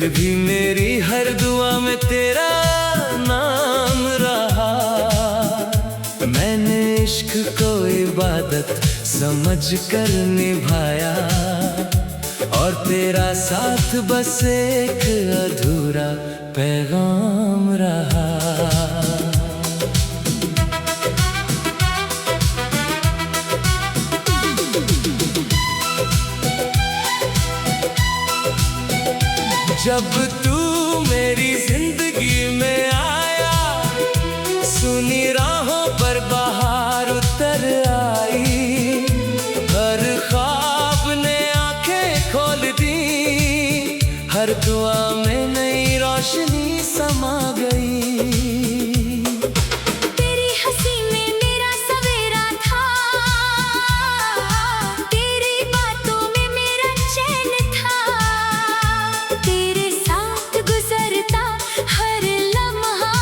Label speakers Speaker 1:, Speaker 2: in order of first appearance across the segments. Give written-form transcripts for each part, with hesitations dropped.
Speaker 1: फिर भी मेरी हर दुआ में तेरा नाम रहा। मैंने इश्क को इबादत समझ कर निभाया, और तेरा साथ बस एक अधूरा पैगाम रहा। जब तू मेरी जिंदगी में आया, सुनी राहों पर बहार उतर आई। हर ख्वाब ने आंखें खोल दी, हर दुआ में नई रोशनी समा गई।
Speaker 2: तेरी हंसी में मेरा सवेरा था, तेरी बातों में मेरा चैन था। तेरे साथ गुजरता हर लम्हा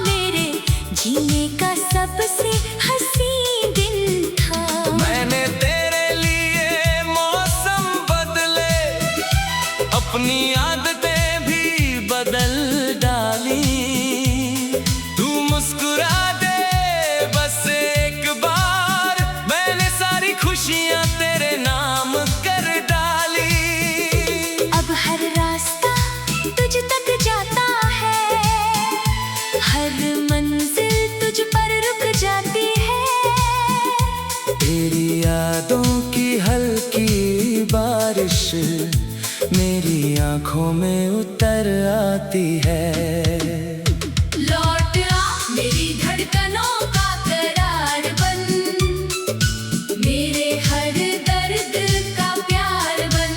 Speaker 2: मेरे जीने का सबसे हंसी दिन था।
Speaker 1: मैंने तेरे लिए मौसम बदले, अपनी आदतें भी बदल डाली। तू मुस्कुरा दे बस एक बार, मैंने सारी खुशियां तेरे नाम कर डाली।
Speaker 2: अब हर रास्ता तुझ तक जाता है, हर मंजिल तुझ पर रुक जाती है।
Speaker 1: तेरी यादों की हल्की बारिश मेरी आंखों में उतर आती है।
Speaker 2: लौट आ मेरी धड़कनों का करार बन, मेरे हर दर्द का प्यार बन।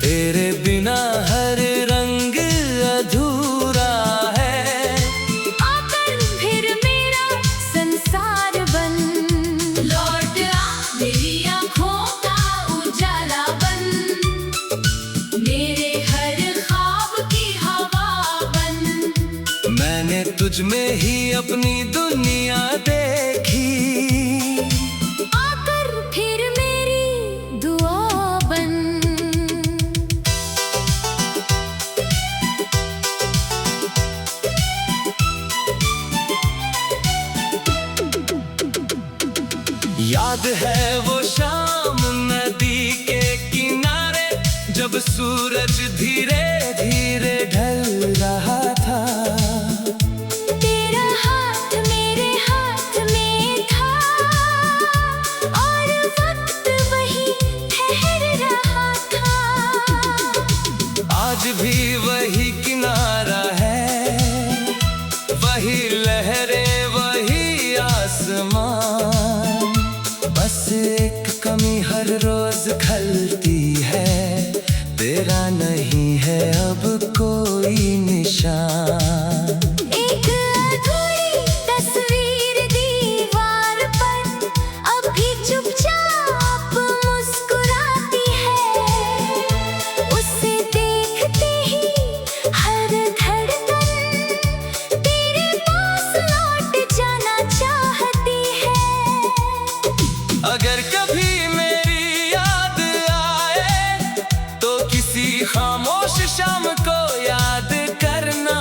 Speaker 1: तेरे बिना हर रंग अधूरा है,
Speaker 2: आकर फिर मेरा संसार बन। लौट आ मेरी आँखों का उजाला बन, मेरे हर ख्वाब की हवा बन।
Speaker 1: मैंने तुझ में ही अपनी दुनिया देखी,
Speaker 2: आकर फिर मेरी दुआ बन।
Speaker 1: याद है वो शाम नदी के किनारे, जब सूरज धीरे धीरे ढल रहा था।
Speaker 2: तेरा हाथ मेरे हाथ में था, और वक्त वही ठहर रहा था।
Speaker 1: आज भी वही किनारा है, वही लहरें वही आसमान। बस एक कमी हर रोज खलती है, तेरा नहीं है अब कोई निशान।
Speaker 2: एक अधूरी तस्वीर दीवार पर अब भी चुपचाप मुस्कुराती है। उसे देखते ही हर धड़कन तेरे पास लौट जाना चाहती है।
Speaker 1: अगर कभी मेरी याद आए, तो किसी खामोश शाम को याद करना।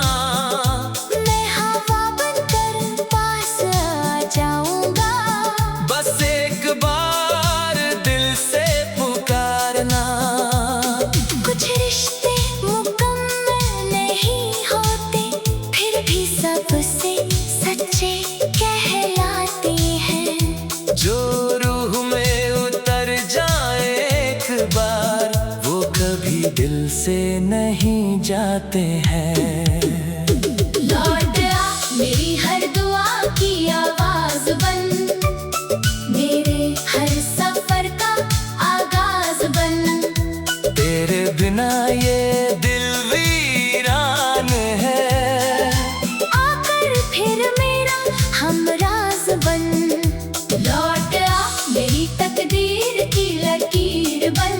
Speaker 2: मैं हवा बनकर पास आ जाऊंगा,
Speaker 1: बस एक बार दिल से पुकारना।
Speaker 2: कुछ रिश्ते मुकम्मल नहीं होते, फिर भी सबसे सच्चे कहलाते हैं।
Speaker 1: जो रूह में उतर जाए एक बार, वो कभी दिल से नहीं जाते हैं।
Speaker 2: लौट आ मेरी हर दुआ की आवाज बन, मेरे हर सफर का आगाज बन।
Speaker 1: तेरे बिना ये दिल वीरान है,
Speaker 2: आकर फिर मेरा हमराज बन। लौट आ मेरी तकदीर की लकीर बन,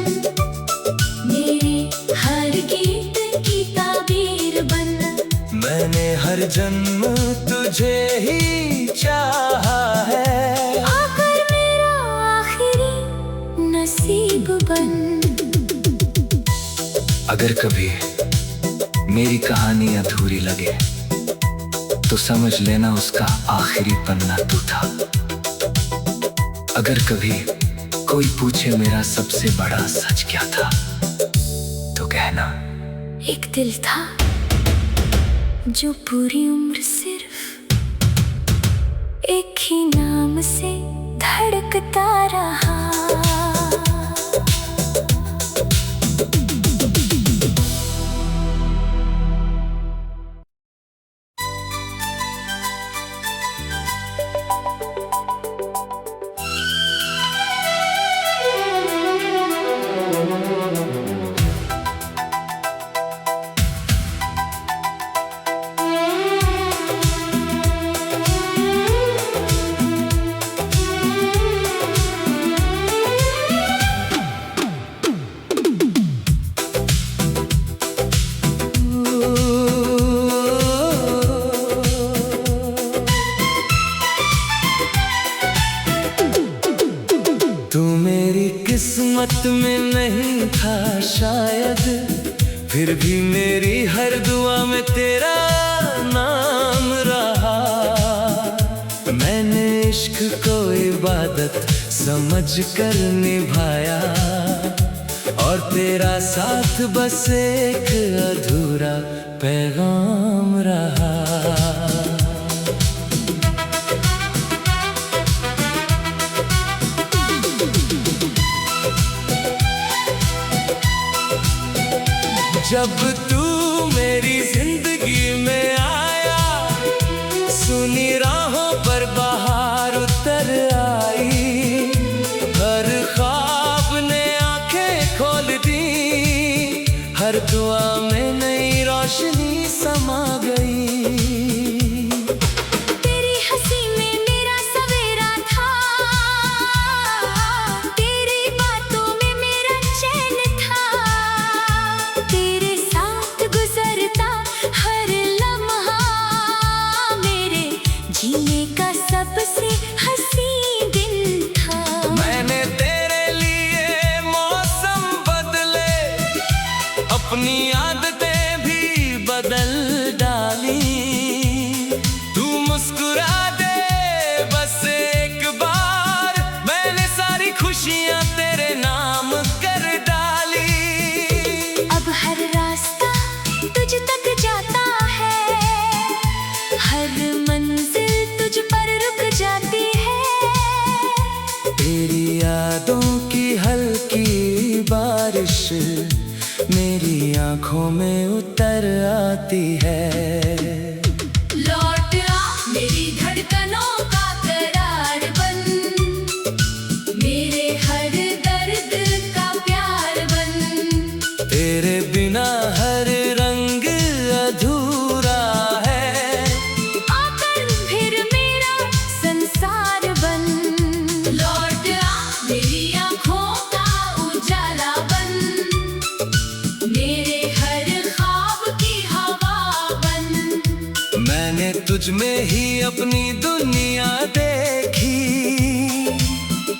Speaker 2: मेरे हर गीत की ताबीर बन।
Speaker 1: मैंने हर जन्म तुझे ही चाहा है,
Speaker 2: आकर मेरा आखिरी नसीब बन।
Speaker 1: अगर कभी मेरी कहानी अधूरी लगे तो समझ लेना उसका आखिरी पन्ना तू था। अगर कभी कोई पूछे मेरा सबसे बड़ा सच क्या था, तो कहना
Speaker 2: एक दिल था जो पूरी उम्र सिर्फ एक ही नाम से धड़कता रहा।
Speaker 1: तू मेरी किस्मत में नहीं था शायद, फिर भी मेरी हर दुआ में तेरा नाम रहा। मैंने इश्क को इबादत समझ कर निभाया, और तेरा साथ बस एक अधूरा पैगाम रहा। जब तू मेरी जिंदगी में आया, सुनी राहों पर बहार उतर आई। हर ख्वाब ने आंखें खोल दी, हर दुआ में नई रोशनी समा गई।
Speaker 2: जीने का सबसे हसीन दिन था।
Speaker 1: मैंने तेरे लिए मौसम बदले, अपनी आदतें भी बदल डाली। तू मुस्कुरा दे बस एक बार, मैंने सारी खुशियां तेरे नाम कर डाली।
Speaker 2: अब हर रास्ता तुझ तक जाता है, हर मंजिल तुझ पर रुक जाती है।
Speaker 1: तेरी यादों की हल्की बारिश मेरी आंखों में उतर आती है।
Speaker 2: लौट आ मेरी धड़कनों का करार बन, मेरे हर दर्द का प्यार बन।
Speaker 1: तेरे बिना हर रंग अधूरा है,
Speaker 2: आकर फिर मेरा संसार बन। लौट आ मेरी आँखों का उजाला बन, मेरे हर ख्वाब की हवा बन।
Speaker 1: मैंने तुझ में ही अपनी दुनिया देखी,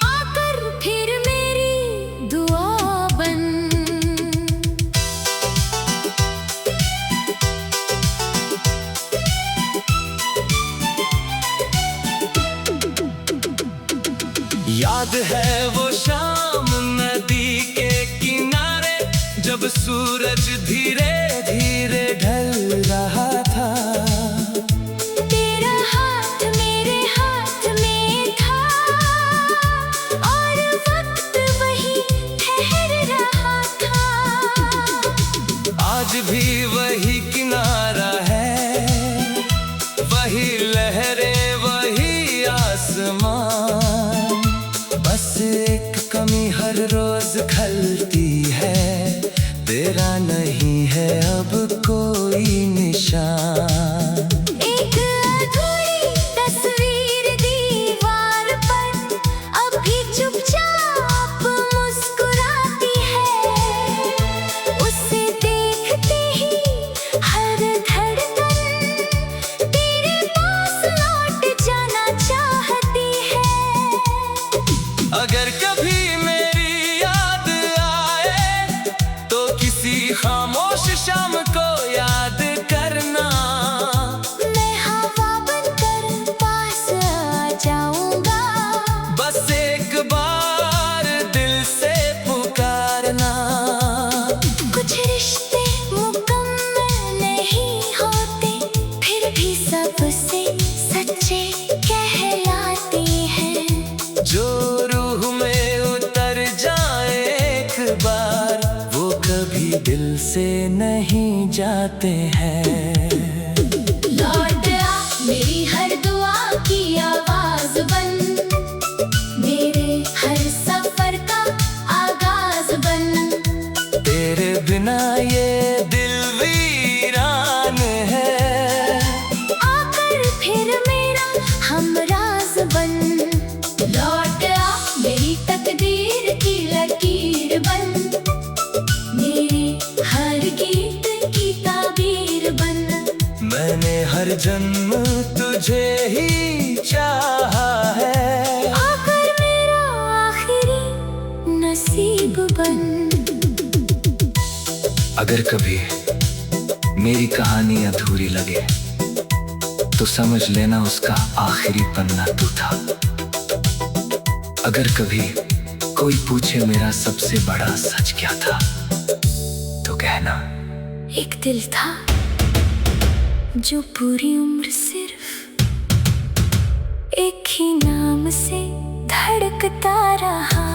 Speaker 2: आकर फिर मेरी दुआ बन।
Speaker 1: याद है वो शाम नदी के किनारे, जब सूरज धीरे धीरे ढल रहा था।
Speaker 2: तेरा हाथ मेरे हाथ में था, और वक्त वही ठहर रहा था।
Speaker 1: आज भी वही किनारा है, वही लहरें वही आसमान। बस एक कमी हर रोज खलती है, तेरा नहीं है अब कोई निशान।
Speaker 2: एक अधूरी तस्वीर दीवार पर अभी चुपचाप मुस्कुराती है। उसे देखते ही हर धड़कन तेरे पास लौट जाना चाहती है।
Speaker 1: अगर कभी मेरी याद आए तो किसी खाम से नहीं जाते हैं।
Speaker 2: लौट आ मेरी हर दुआ की आवाज बन, मेरे हर सफर का आगाज बन।
Speaker 1: तेरे बिना ये दिल वीरान है,
Speaker 2: आकर फिर मेरा हमराज बन। लौट आ मेरी तकदीर की लकीर बन, मेरे हर गीत की ताबीर बन।
Speaker 1: मैंने हर जन्म तुझे ही चाहा है,
Speaker 2: आकर मेरा आखिरी नसीब बन।
Speaker 1: अगर कभी मेरी कहानी अधूरी लगे तो समझ लेना उसका आखिरी पन्ना तू था। अगर कभी कोई पूछे मेरा सबसे बड़ा सच क्या था, तो कहना
Speaker 2: एक दिल था जो पूरी उम्र सिर्फ एक ही नाम से धड़कता रहा।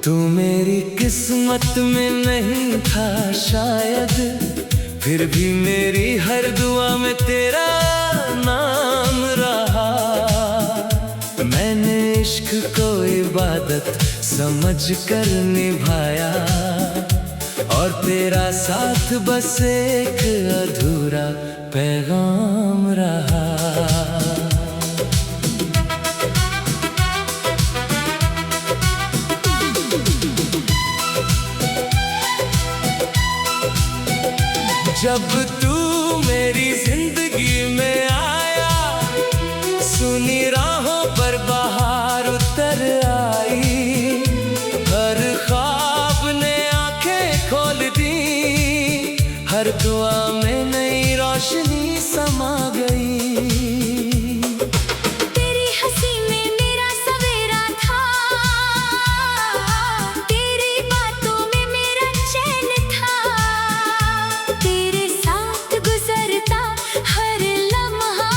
Speaker 1: तू मेरी किस्मत में नहीं था शायद, फिर भी मेरी हर दुआ में तेरा नाम रहा। मैंने इश्क को इबादत समझ कर निभाया, और तेरा साथ बस एक अधूरा पैगाम रहा। जब तू मेरी जिंदगी में आया, सुनी राहों पर बहार उतर आई। हर ख्वाब ने आंखें खोल दी, हर दुआ में नई रोशनी समा गई।
Speaker 2: तेरी हंसी में मेरा सवेरा था, तेरी बातों में मेरा चैन था। तेरे साथ गुजरता हर लम्हा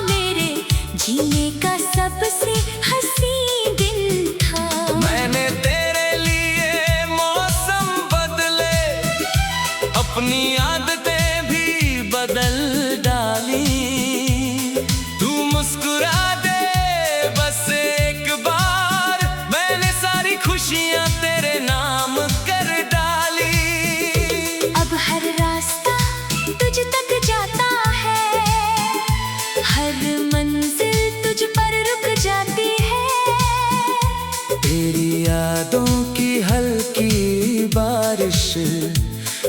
Speaker 2: मेरे जीने का सबसे हंसी दिन था।
Speaker 1: मैंने तेरे लिए मौसम बदले, अपनी आदतें भी बदल डाली। तू मुस्कुरा दे बस एक बार, मैंने सारी खुशियां तेरे नाम कर डाली।
Speaker 2: अब हर रास्ता तुझ तक जाता है, हर मंजिल तुझ पर रुक जाती है।
Speaker 1: तेरी यादों की हल्की बारिश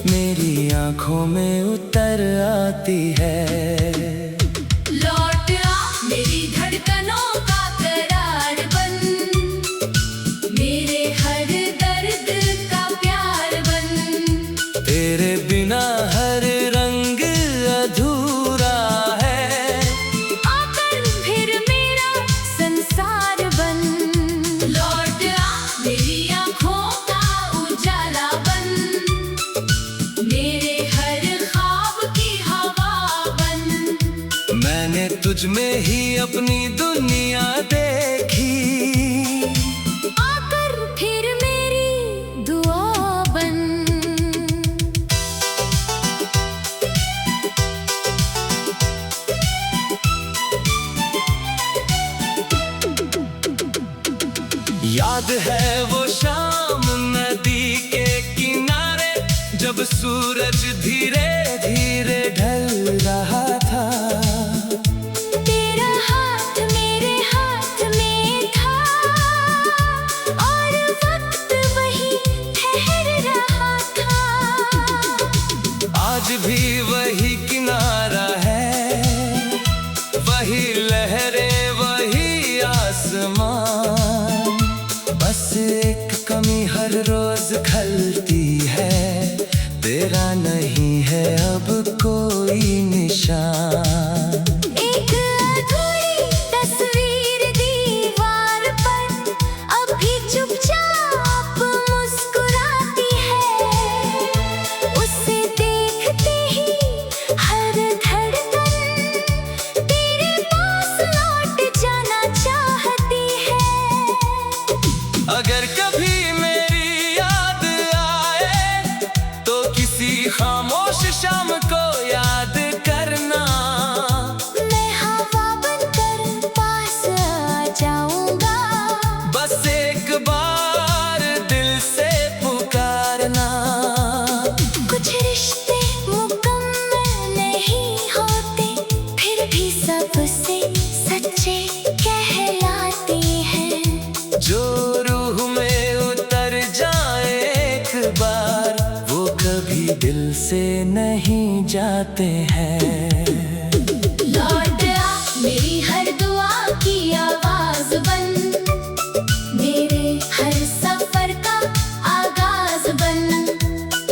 Speaker 1: मेरी आंखों में उतर आती है।
Speaker 2: लौट आ मेरी धड़कनों का करार बन, मेरे हर दर्द का प्यार बन।
Speaker 1: तेरे बिना हर रंग अधूरा है,
Speaker 2: आकर फिर मेरा संसार बन। लौट आ मेरी आँखों का उजाला बन, मेरे हर ख्वाब की हवा बन।
Speaker 1: मैंने तुझ में ही अपनी दुनिया देखी,
Speaker 2: आकर फिर मेरी दुआ बन।
Speaker 1: याद है वो शाम नदी के किनारे, जब सूरज धीरे धीरे ढल रहा था।
Speaker 2: तेरा हाथ मेरे हाथ में था, और वक्त वही ठहर रहा था।
Speaker 1: से नहीं जाते हैं।
Speaker 2: लौट आ मेरी हर दुआ की आवाज बन, मेरे हर सफर का आगाज बन।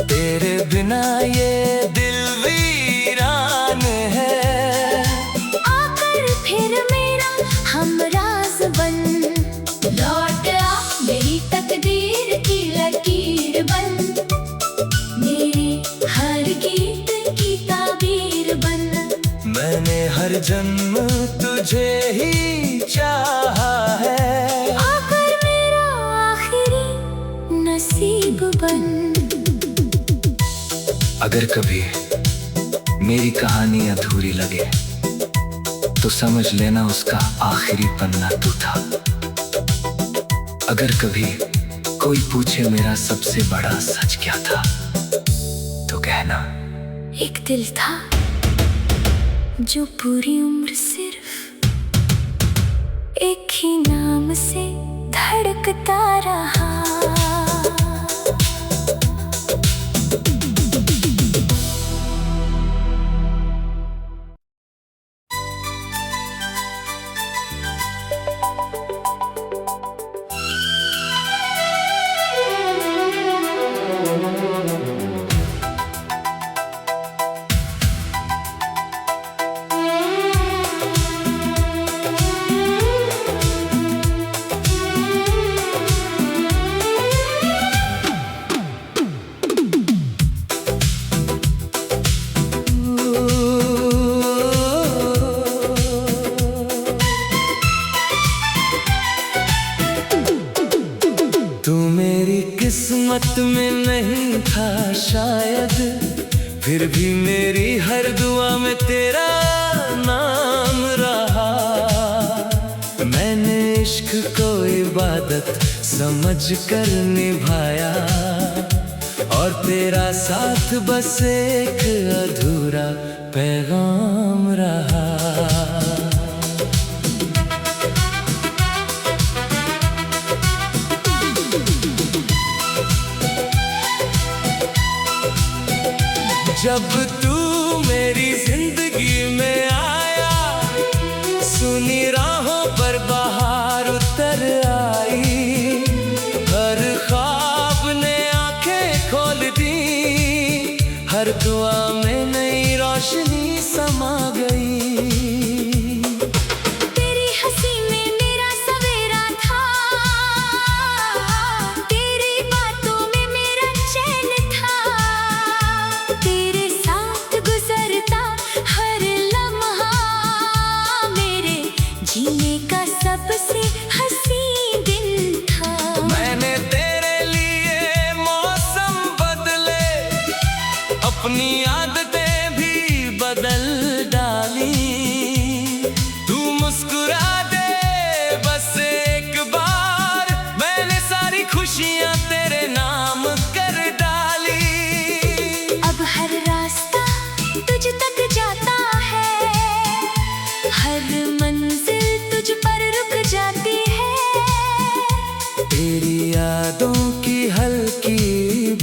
Speaker 1: तेरे बिना ये दिल वीरान है,
Speaker 2: आकर फिर मेरा हमराज बन। लौट आ मेरी तकदीर की लकीर बन, मेरे हर गीत की ताबीर बन।
Speaker 1: मैंने हर जन्म तुझे ही चाहा है,
Speaker 2: आकर मेरा आखिरी नसीब बन।
Speaker 1: अगर कभी मेरी कहानी अधूरी लगे तो समझ लेना उसका आखिरी पन्ना तू था। अगर कभी कोई पूछे मेरा सबसे बड़ा सच क्या था, तो कहना
Speaker 2: एक दिल था जो पूरी उम्र सिर्फ एक ही नाम से धड़कता रहा।
Speaker 1: तू मेरी किस्मत में नहीं था शायद, फिर भी मेरी हर दुआ में तेरा नाम रहा। मैंने इश्क को इबादत समझ कर निभाया, और तेरा साथ बस एक अधूरा पैगाम रहा। जब तू मेरी जिंदगी में आया, सुनी राहों पर बहार उतर आई। हर ख्वाब ने आंखें खोल दी, हर दुआ में नई रोशनी समा गई।
Speaker 2: तेरी हंसी में मेरा सवेरा था, तेरी बातों में मेरा चैन था। तेरे साथ गुजरता हर लम्हा मेरे जीने का सबसे हंसी दिन था।
Speaker 1: मैंने तेरे लिए मौसम बदले, अपनी आदतें भी बदल डाली। तू मुस्कुरा दे बस एक बार, मैंने सारी खुशियां तेरे नाम कर डाली।
Speaker 2: अब हर रास्ता तुझ तक जाता है, हर मंजिल तुझ पर रुक जाती है।
Speaker 1: तेरी यादों की हल्की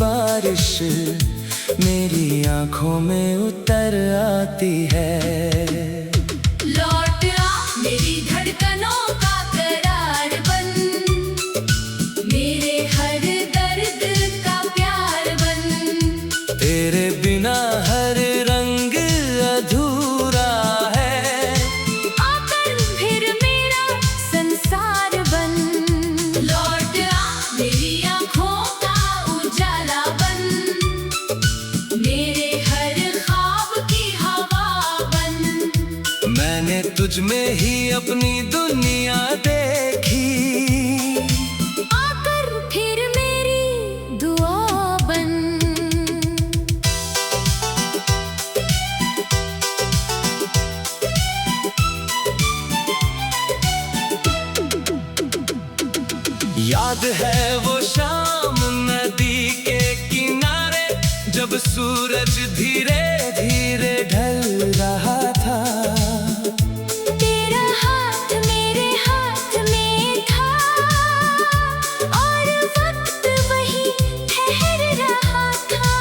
Speaker 1: बारिश मेरी आंखों में उतर आती है।
Speaker 2: लौट आ मेरी धड़कनों का करार बन, मेरे हर दर्द का प्यार बन।
Speaker 1: तेरे बिना हर रंग अधूरा है,
Speaker 2: आकर फिर मेरा संसार बन। लौट आ मेरी आँखों का उजाला बन, मेरे हर ख्वाब की हवा बन।
Speaker 1: मैंने तुझ में ही अपनी दुनिया देखी,
Speaker 2: आकर फिर मेरी दुआ बन।
Speaker 1: याद है वो शाम नदी के किनारे, जब सूरज धीरे धीरे ढल रहा था।
Speaker 2: तेरा हाथ मेरे हाथ में था, और वक्त वही ठहर रहा था।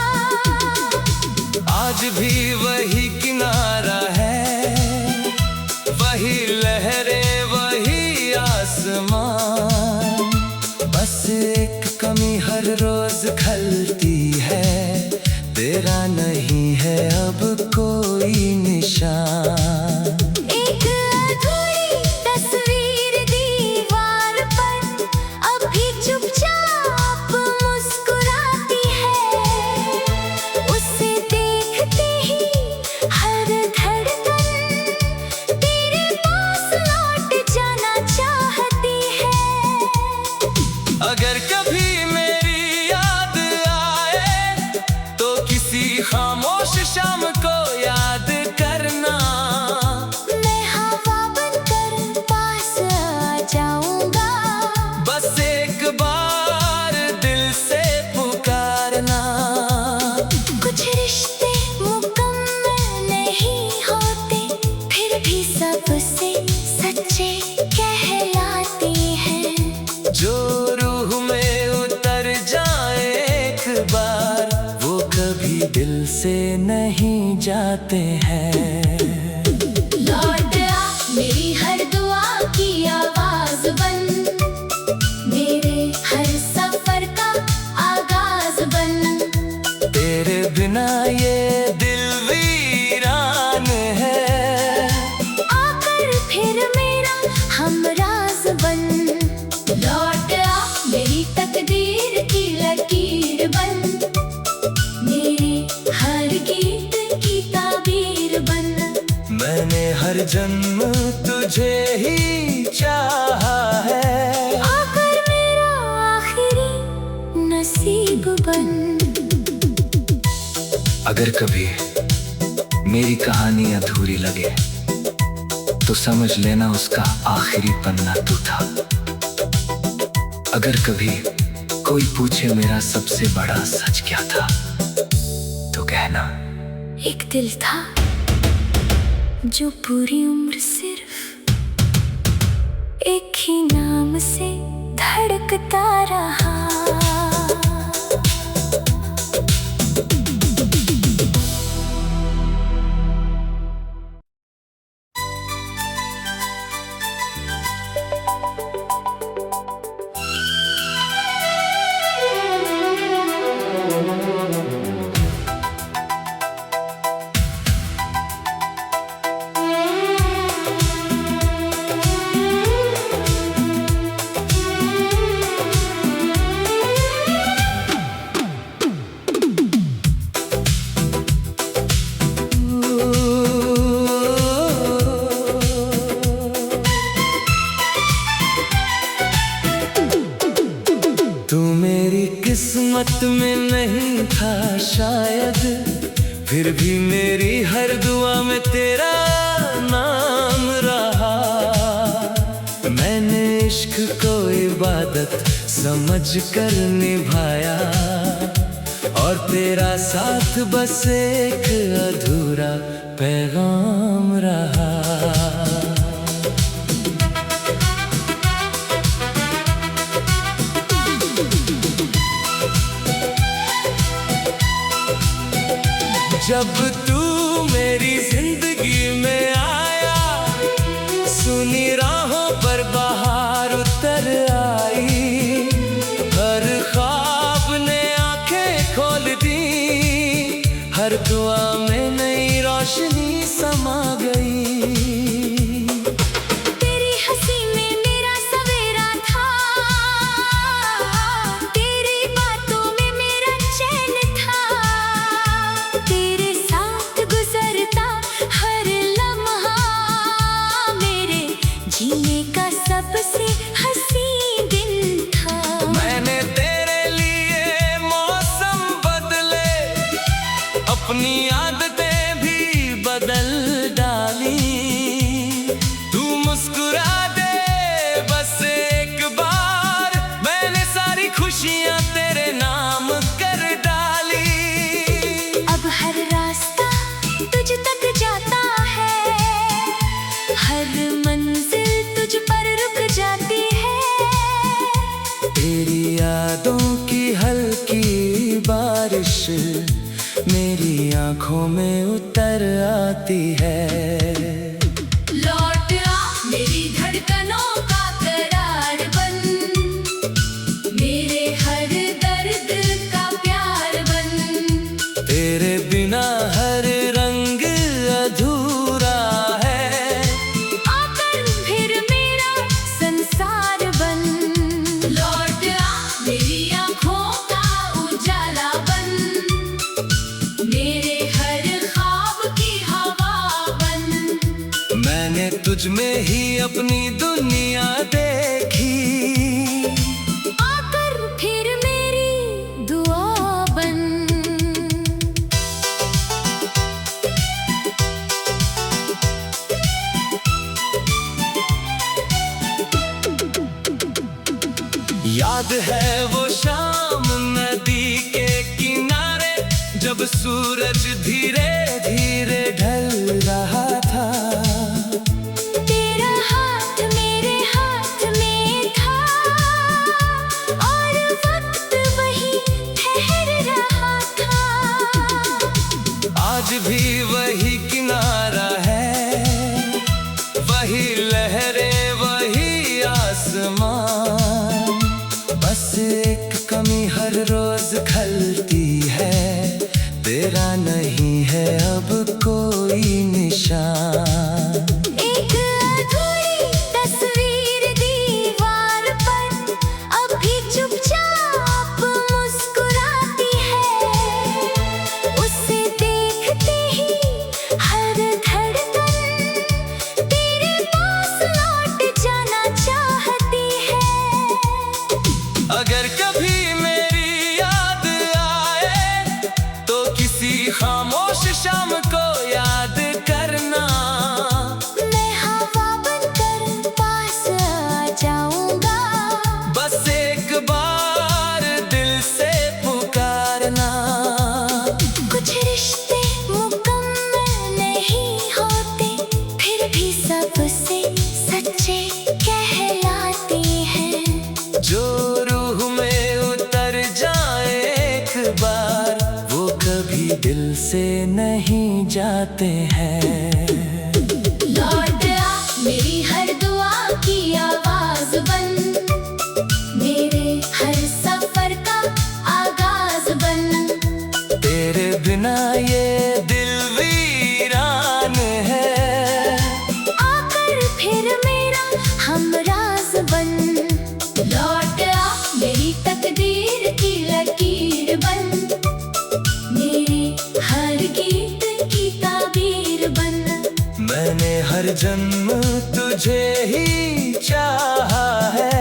Speaker 1: से नहीं जाते हैं।
Speaker 2: लौट आ मेरी हर दुआ की आवाज बन, मेरे हर सफर का आगाज बन।
Speaker 1: तेरे बिना ये दिल वीरान है,
Speaker 2: आकर फिर मेरा हमराज बन। लौट आ मेरी तकदीर की लकीर बन, मेरे हर गीत की ताबीर बन।
Speaker 1: मैंने हर जन्म तुझे ही चाहा है,
Speaker 2: आकर मेरा आखिरी नसीब बन।
Speaker 1: अगर कभी मेरी कहानी अधूरी लगे तो समझ लेना उसका आखिरी पन्ना तू था। अगर कभी कोई पूछे मेरा सबसे बड़ा सच क्या था, तो कहना
Speaker 2: एक दिल था जो पूरी उम्र सिर्फ एक ही नाम से धड़कता रहा।
Speaker 1: किस्मत में नहीं था शायद, फिर भी मेरी हर दुआ में तेरा नाम रहा। मैंने इश्क को इबादत समझ कर निभाया, और तेरा साथ बस एक अधूरा पैगाम रहा। जब तू मेरी जिंदगी में आया, सुनी राहों पर बहार उतर आई। हर ख्वाब ने आंखें खोल दी, हर दुआ में नई रोशनी समा गई।
Speaker 2: सबसे हंसी दिन था।
Speaker 1: मैंने तेरे लिए मौसम बदले, अपनी आदतें भी बदल डाली। तू मुस्कुरा दे बस एक बार, मैंने सारी खुशियां तेरे नाम कर डाली।
Speaker 2: अब हर रास्ता तुझ तक जाता है, हर मंजिल तुझ पर रुक जाती है।
Speaker 1: तेरी यादों की हल्की बारिश मेरी आंखों में उतर आती है।
Speaker 2: लौट आ मेरी धड़कनों का करार बन, मेरे हर दर्द का प्यार बन।
Speaker 1: तेरे बिना हर रंग अधूरा है,
Speaker 2: आकर फिर मेरा संसार बन। लौट आ मेरी आँखों का उजाला बन, मेरे हर ख्वाब की हवा बन।
Speaker 1: मैंने तुझ में ही अपनी दुनिया देखी,
Speaker 2: आकर फिर मेरी दुआ बन।
Speaker 1: याद है वो शाम नदी के किनारे, जब सूरज धीरे धीरे ढल रहा था।
Speaker 2: तेरा हाथ मेरे हाथ में था, और वक्त वही ठहर रहा था। सबसे सच्चे कहलाते हैं।
Speaker 1: जो रूह में उतर जाए एक बार, वो कभी दिल से नहीं जाते हैं।
Speaker 2: लौट आ मेरी हर दुआ की आवाज बन, मेरे हर सफर का आगाज बन।
Speaker 1: तेरे बिना ये दिल वीरान है,
Speaker 2: आकर फिर मेरा हमराज बन। लौट आ मेरी तकदीर की लकीर बन, मेरे हर गीत की ताबीर बन।
Speaker 1: मैंने हर जन्म तुझे ही चाहा है,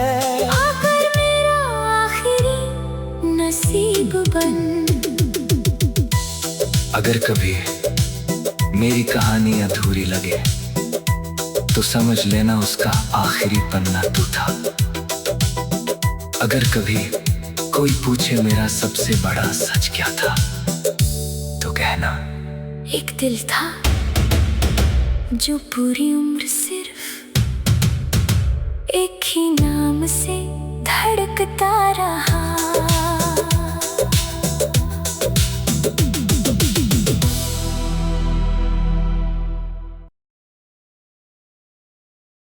Speaker 2: आकर मेरा आखिरी नसीब बन।
Speaker 1: अगर कभी मेरी कहानी अधूरी लगे तो समझ लेना उसका आखिरी पन्ना तू था। अगर कभी कोई पूछे मेरा सबसे बड़ा सच क्या था, तो कहना
Speaker 2: एक दिल था जो पूरी उम्र सिर्फ एक ही नाम से धड़कता रहा।